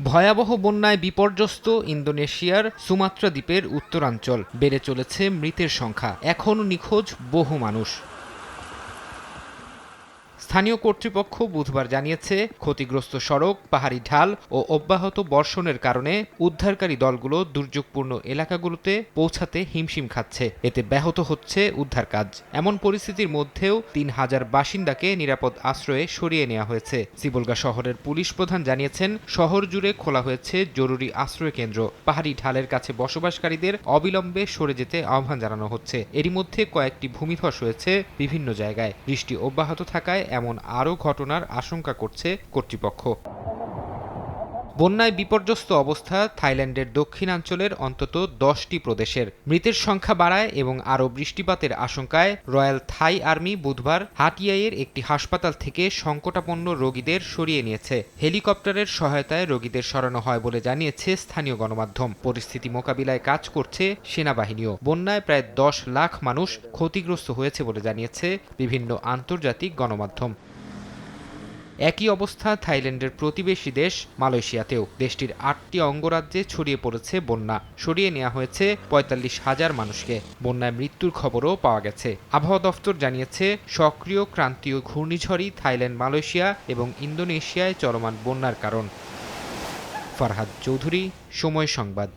ভয়াবহ বন্যায় বিপর্যস্ত ইন্দোনেশিয়ার সুমাত্রা দ্বীপের উত্তরাঞ্চল। বেড়ে চলেছে মৃতের সংখ্যা, এখনও নিখোঁজ বহু মানুষ। স্থানীয় কর্তৃপক্ষ বুধবার জানিয়েছে, ক্ষতিগ্রস্ত সড়ক, পাহাড়ি ঢাল ও অব্যাহত বর্ষণের কারণে উদ্ধারকারী দলগুলো দুর্যোগপূর্ণ এলাকাগুলোতে পৌঁছাতে হিমশিম খাচ্ছে। এতে ব্যাহত হচ্ছে উদ্ধার কাজ। এমন পরিস্থিতির মধ্যেও ৩,০০০ বাসিন্দাকে নিরাপদ আশ্রয়ে সরিয়ে নেওয়া হয়েছে। সিবলগা শহরের পুলিশ প্রধান জানিয়েছেন, শহর জুড়ে খোলা হয়েছে জরুরি আশ্রয় কেন্দ্র। পাহাড়ি ঢালের কাছে বসবাসকারীদের অবিলম্বে সরে যেতে আহ্বান জানানো হচ্ছে। এরই মধ্যে কয়েকটি ভূমিধস হয়েছে বিভিন্ন জায়গায়। বৃষ্টি অব্যাহত থাকায় এমন আরও ঘটনার আশঙ্কা করছে কর্তৃপক্ষ। বন্যায় বিপর্যস্ত অবস্থা থাইল্যান্ডের দক্ষিণাঞ্চলের অন্তত 10টি প্রদেশের। মৃতের সংখ্যা বাড়ায় এবং আরও বৃষ্টিপাতের আশঙ্কায় রয়্যাল থাই আর্মি বুধবার হাটিয়াইয়ের একটি হাসপাতাল থেকে সংকটাপন্ন রোগীদের সরিয়ে নিয়েছে। হেলিকপ্টারের সহায়তায় রোগীদের সরানো হয় বলে জানিয়েছে স্থানীয় গণমাধ্যম। পরিস্থিতি মোকাবিলায় কাজ করছে সেনাবাহিনীও। বন্যায় প্রায় 10 লাখ মানুষ ক্ষতিগ্রস্ত হয়েছে বলে জানিয়েছে বিভিন্ন আন্তর্জাতিক গণমাধ্যম। একই অবস্থা থাইল্যান্ডের প্রতিবেশী দেশ মালয়েশিয়াতেও। দেশটির 8টি অঙ্গরাজ্যে ছড়িয়ে পড়েছে বন্যা। সরিয়ে নেওয়া হয়েছে ৪৫,০০০ মানুষকে। বন্যায় মৃত্যুর খবরও পাওয়া গেছে। আবহাওয়া দফতর জানিয়েছে, সক্রিয় ক্রান্তীয় ঘূর্ণিঝড়ই থাইল্যান্ড, মালয়েশিয়া এবং ইন্দোনেশিয়ায় চলমান বন্যার কারণ। ফারহাদ চৌধুরী, সময় সংবাদ।